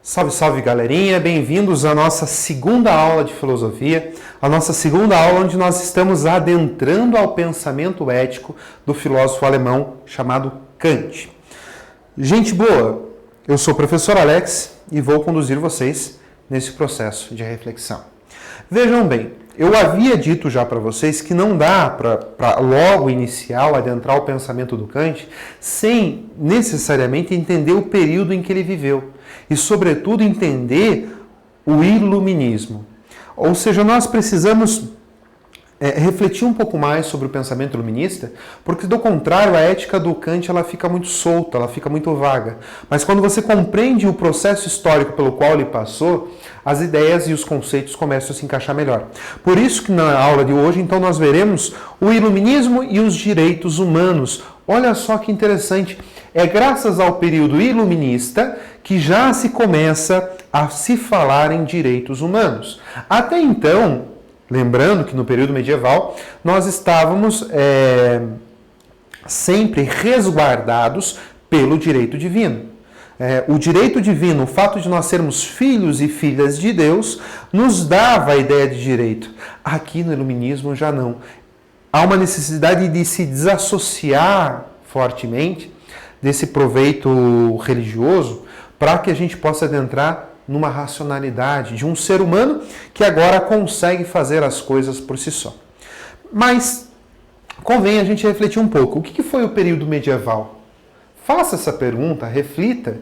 Salve, salve galerinha, bem-vindos à nossa segunda aula de filosofia, a nossa segunda aula onde nós estamos adentrando ao pensamento ético do filósofo alemão chamado Kant. Gente boa, eu sou o professor Alex e vou conduzir vocês nesse processo de reflexão. Vejam bem, eu havia dito já para vocês que não dá para logo inicial adentrar o pensamento do Kant sem necessariamente entender o período em que ele viveu e, sobretudo, entender o iluminismo. Ou seja, nós precisamos refletir um pouco mais sobre o pensamento iluminista, porque, do contrário, a ética do Kant ela fica muito solta, ela fica muito vaga. Mas quando você compreende o processo histórico pelo qual ele passou, as ideias e os conceitos começam a se encaixar melhor. Por isso que na aula de hoje, então, nós veremos o iluminismo e os direitos humanos. Olha só que interessante, é graças ao período iluminista que já se começa a se falar em direitos humanos. Até então, lembrando que no período medieval nós estávamos sempre resguardados pelo direito divino. O direito divino, o fato de nós sermos filhos e filhas de Deus, nos dava a ideia de direito. Aqui no iluminismo já não. Há uma necessidade de se desassociar fortemente desse proveito religioso para que a gente possa adentrar numa racionalidade de um ser humano que agora consegue fazer as coisas por si só. Mas convém a gente refletir um pouco. O que foi o período medieval? Faça essa pergunta, reflita.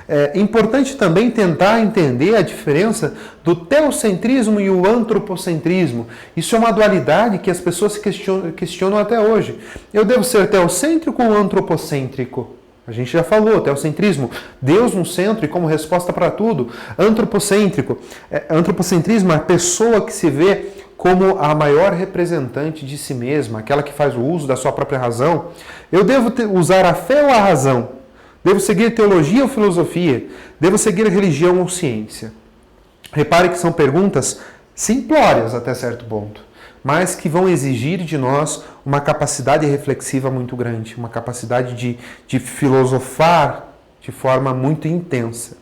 É importante também tentar entender a diferença do teocentrismo e o antropocentrismo. Isso é uma dualidade que as pessoas se questionam até hoje. Eu devo ser teocêntrico ou antropocêntrico? A gente já falou, teocentrismo, Deus no centro e como resposta para tudo. Antropocêntrico, antropocentrismo é a pessoa que se vê como a maior representante de si mesma, aquela que faz o uso da sua própria razão. Eu devo usar a fé ou a razão? Devo seguir teologia ou filosofia? Devo seguir religião ou ciência? Repare que são perguntas simplórias até certo ponto, mas que vão exigir de nós uma capacidade reflexiva muito grande, uma capacidade de filosofar de forma muito intensa.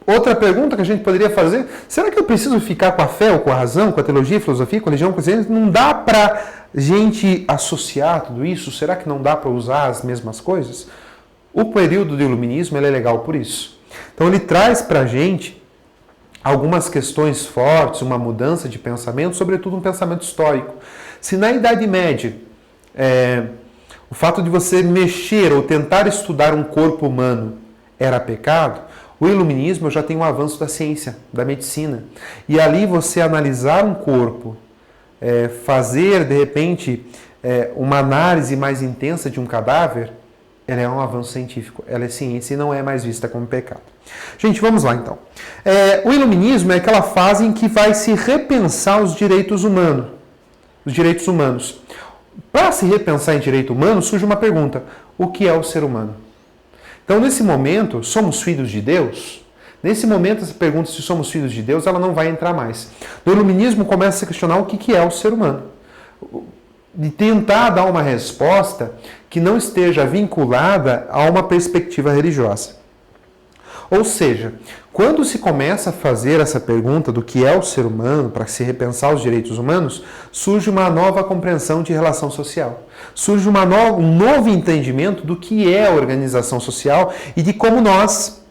Outra pergunta que a gente poderia fazer, será que eu preciso ficar com a fé ou com a razão, com a teologia, filosofia, com a religião, com a ciência? Não dá para a gente associar tudo isso? Será que não dá para usar as mesmas coisas? O período do iluminismo ele é legal por isso. Então ele traz para a gente algumas questões fortes, uma mudança de pensamento, sobretudo um pensamento histórico. Se na Idade Média o fato de você mexer ou tentar estudar um corpo humano era pecado, o iluminismo já tem um avanço da ciência, da medicina. E ali você analisar um corpo, fazer de repente uma análise mais intensa de um cadáver, ela é um avanço científico, ela é ciência e não é mais vista como pecado. Gente, vamos lá então. O iluminismo é aquela fase em que vai se repensar os direitos humanos. Para se repensar em direito humano, surge uma pergunta: o que é o ser humano? Então, nesse momento, somos filhos de Deus? Nesse momento, essa pergunta se somos filhos de Deus, ela não vai entrar mais. No iluminismo, começa a se questionar o que é o ser humano. De tentar dar uma resposta que não esteja vinculada a uma perspectiva religiosa. Ou seja, quando se começa a fazer essa pergunta do que é o ser humano, para se repensar os direitos humanos, surge uma nova compreensão de relação social. Surge um novo entendimento do que é a organização social e de como nós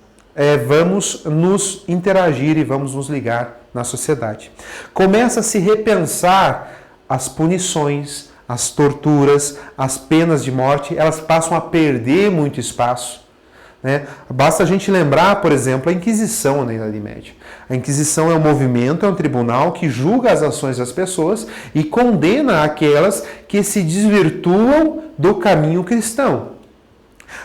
vamos nos interagir e vamos nos ligar na sociedade. Começa a se repensar as punições, as torturas, as penas de morte, elas passam a perder muito espaço. Basta a gente lembrar, por exemplo, a Inquisição na Idade Média. A Inquisição é um movimento, é um tribunal que julga as ações das pessoas e condena aquelas que se desvirtuam do caminho cristão.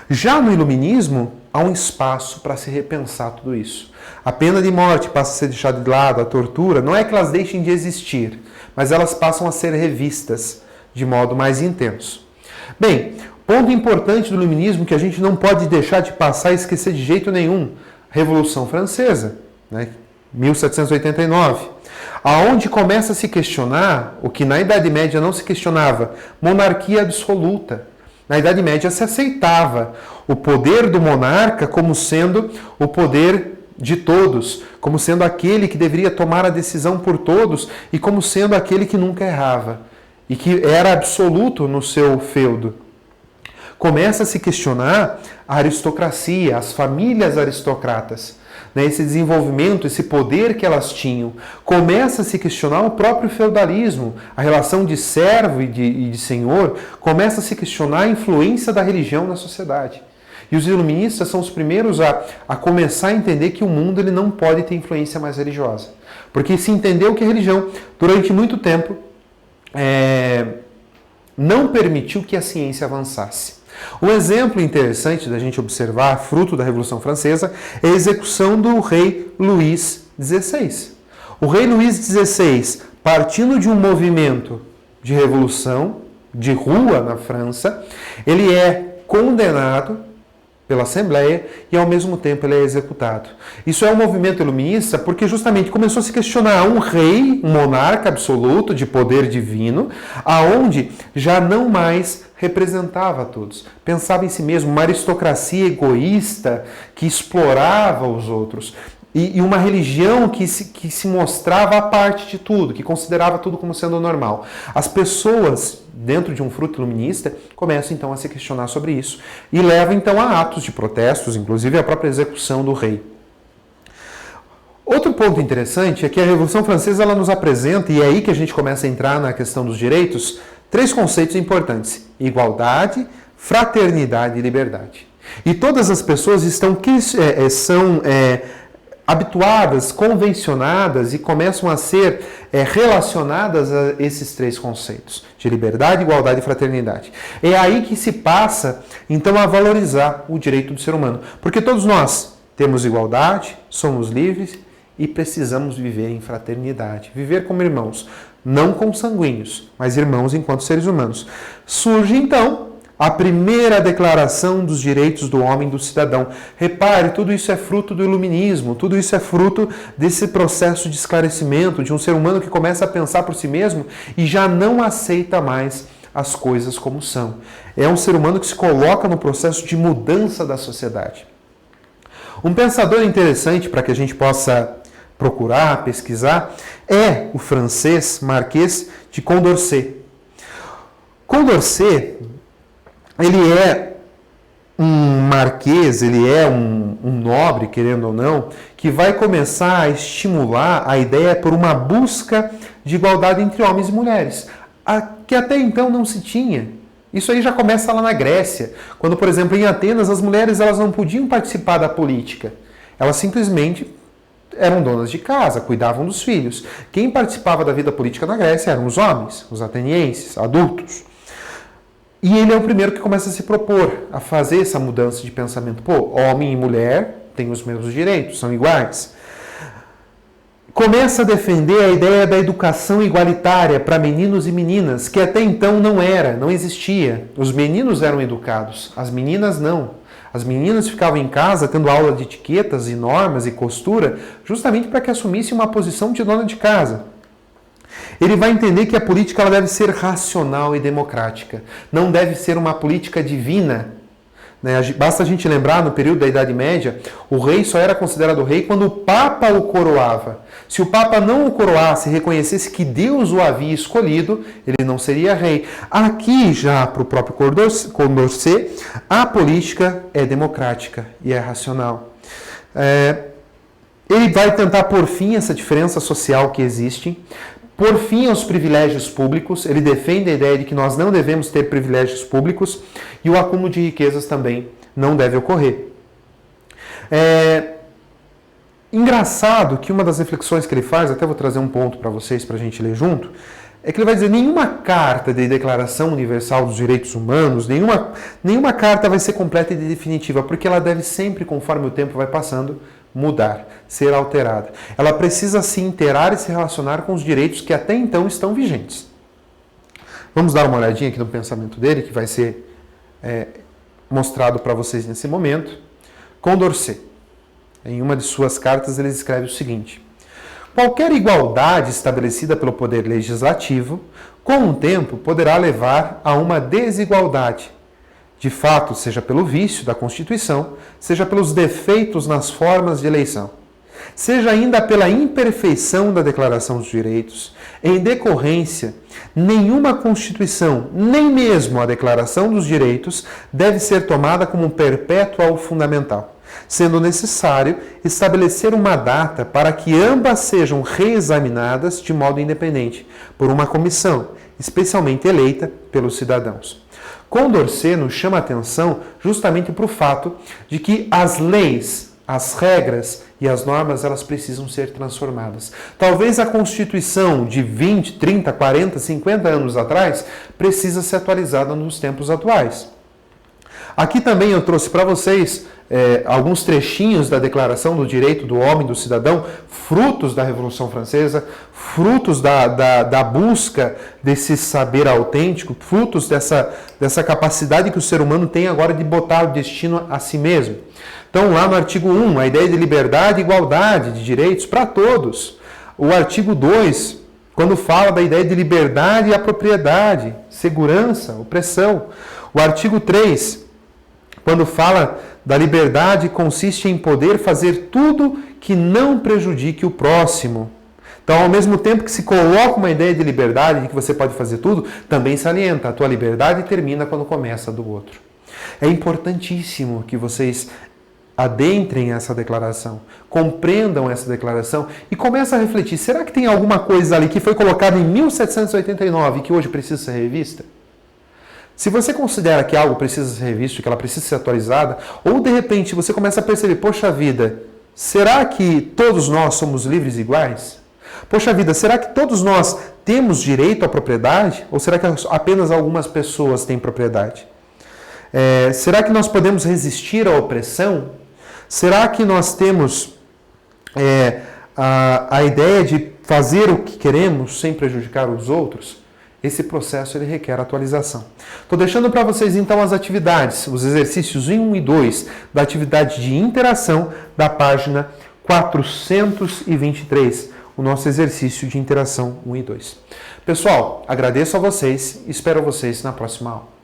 Já no iluminismo, há um espaço para se repensar tudo isso. A pena de morte passa a ser deixada de lado, a tortura, não é que elas deixem de existir, mas elas passam a ser revistas de modo mais intenso. Bem, ponto importante do iluminismo que a gente não pode deixar de passar e esquecer de jeito nenhum, Revolução Francesa, 1789, aonde começa a se questionar o que na Idade Média não se questionava, monarquia absoluta. Na Idade Média se aceitava o poder do monarca como sendo o poder de todos, como sendo aquele que deveria tomar a decisão por todos e como sendo aquele que nunca errava e que era absoluto no seu feudo. Começa a se questionar a aristocracia, as famílias aristocratas, né? Esse desenvolvimento, esse poder que elas tinham. Começa a se questionar o próprio feudalismo, a relação de servo e de senhor. Começa a se questionar a influência da religião na sociedade. E os iluministas são os primeiros a começar a entender que o mundo ele não pode ter influência mais religiosa. Porque se entendeu que a religião, durante muito tempo, não permitiu que a ciência avançasse. Um exemplo interessante da gente observar, fruto da Revolução Francesa, é a execução do rei Luís XVI. O rei Luís XVI, partindo de um movimento de revolução, de rua na França, ele é condenado pela Assembleia e, ao mesmo tempo, ele é executado. Isso é um movimento iluminista porque justamente começou a se questionar um rei, um monarca absoluto de poder divino, aonde já não mais representava a todos. Pensava em si mesmo, uma aristocracia egoísta que explorava os outros. E uma religião que se mostrava à parte de tudo, que considerava tudo como sendo normal. As pessoas, dentro de um fruto iluminista, começam então a se questionar sobre isso e levam então a atos de protestos, inclusive a própria execução do rei. Outro ponto interessante é que a Revolução Francesa ela nos apresenta, e é aí que a gente começa a entrar na questão dos direitos, 3 conceitos importantes: igualdade, fraternidade e liberdade. E todas as pessoas são habituadas, convencionadas e começam a ser relacionadas a esses 3 conceitos de liberdade, igualdade e fraternidade. É aí que se passa, então, a valorizar o direito do ser humano. Porque todos nós temos igualdade, somos livres e precisamos viver em fraternidade. Viver como irmãos, não consanguíneos, mas irmãos enquanto seres humanos. Surge, então, a primeira declaração dos direitos do homem e do cidadão. Repare, tudo isso é fruto do iluminismo, tudo isso é fruto desse processo de esclarecimento, de um ser humano que começa a pensar por si mesmo e já não aceita mais as coisas como são. É um ser humano que se coloca no processo de mudança da sociedade. Um pensador interessante para que a gente possa procurar, pesquisar, é o francês Marquês de Condorcet. Condorcet, ele é um marquês, ele é um nobre, querendo ou não, que vai começar a estimular a ideia por uma busca de igualdade entre homens e mulheres, que até então não se tinha. Isso aí já começa lá na Grécia, quando, por exemplo, em Atenas, as mulheres elas não podiam participar da política. Elas simplesmente eram donas de casa, cuidavam dos filhos. Quem participava da vida política na Grécia eram os homens, os atenienses, adultos. E ele é o primeiro que começa a se propor, a fazer essa mudança de pensamento. Pô, homem e mulher têm os mesmos direitos, são iguais. Começa a defender a ideia da educação igualitária para meninos e meninas, que até então não existia. Os meninos eram educados, as meninas não. As meninas ficavam em casa tendo aula de etiquetas e normas e costura, justamente para que assumissem uma posição de dona de casa. Ele vai entender que a política ela deve ser racional e democrática. Não deve ser uma política divina. Basta a gente lembrar, no período da Idade Média, o rei só era considerado rei quando o Papa o coroava. Se o Papa não o coroasse e reconhecesse que Deus o havia escolhido, ele não seria rei. Aqui, já para o próprio Condorcet, a política é democrática e é racional. Ele vai tentar pôr fim a essa diferença social que existe, pôr fim aos privilégios públicos. Ele defende a ideia de que nós não devemos ter privilégios públicos e o acúmulo de riquezas também não deve ocorrer. Engraçado que uma das reflexões que ele faz, até vou trazer um ponto para vocês para a gente ler junto, é que ele vai dizer nenhuma carta de Declaração Universal dos Direitos Humanos, nenhuma carta vai ser completa e definitiva, porque ela deve sempre, conforme o tempo vai passando, mudar, ser alterada. Ela precisa se inteirar e se relacionar com os direitos que até então estão vigentes. Vamos dar uma olhadinha aqui no pensamento dele, que vai ser mostrado para vocês nesse momento. Condorcet, em uma de suas cartas, ele escreve o seguinte: qualquer igualdade estabelecida pelo poder legislativo, com o tempo, poderá levar a uma desigualdade, de fato, seja pelo vício da Constituição, seja pelos defeitos nas formas de eleição. seja ainda pela imperfeição da Declaração dos Direitos, em decorrência, nenhuma Constituição, nem mesmo a Declaração dos Direitos, deve ser tomada como perpétua ou fundamental, sendo necessário estabelecer uma data para que ambas sejam reexaminadas de modo independente, por uma comissão, especialmente eleita pelos cidadãos. Condorcet nos chama a atenção justamente para o fato de que as leis, as regras e as normas, elas precisam ser transformadas. Talvez a Constituição de 20, 30, 40, 50 anos atrás precisa ser atualizada nos tempos atuais. Aqui também eu trouxe para vocês alguns trechinhos da Declaração do Direito do Homem e do Cidadão, frutos da Revolução Francesa, frutos da busca desse saber autêntico, frutos dessa capacidade que o ser humano tem agora de botar o destino a si mesmo. Então, lá no artigo 1, a ideia de liberdade e igualdade de direitos para todos. O artigo 2, quando fala da ideia de liberdade e a propriedade, segurança, opressão. O artigo 3, quando fala da liberdade, consiste em poder fazer tudo que não prejudique o próximo. Então, ao mesmo tempo que se coloca uma ideia de liberdade, de que você pode fazer tudo, também salienta, a tua liberdade termina quando começa a do outro. É importantíssimo que vocês adentrem essa declaração, compreendam essa declaração e comecem a refletir, será que tem alguma coisa ali que foi colocada em 1789 e que hoje precisa ser revista? Se você considera que algo precisa ser revisto, que ela precisa ser atualizada, ou de repente você começa a perceber, poxa vida, será que todos nós somos livres e iguais? Poxa vida, será que todos nós temos direito à propriedade? Ou será que apenas algumas pessoas têm propriedade? Será que nós podemos resistir à opressão? Será que nós temos a ideia de fazer o que queremos sem prejudicar os outros? Esse processo ele requer atualização. Estou deixando para vocês então as atividades, os exercícios 1 e 2 da atividade de interação da página 423, o nosso exercício de interação 1 e 2. Pessoal, agradeço a vocês e espero vocês na próxima aula.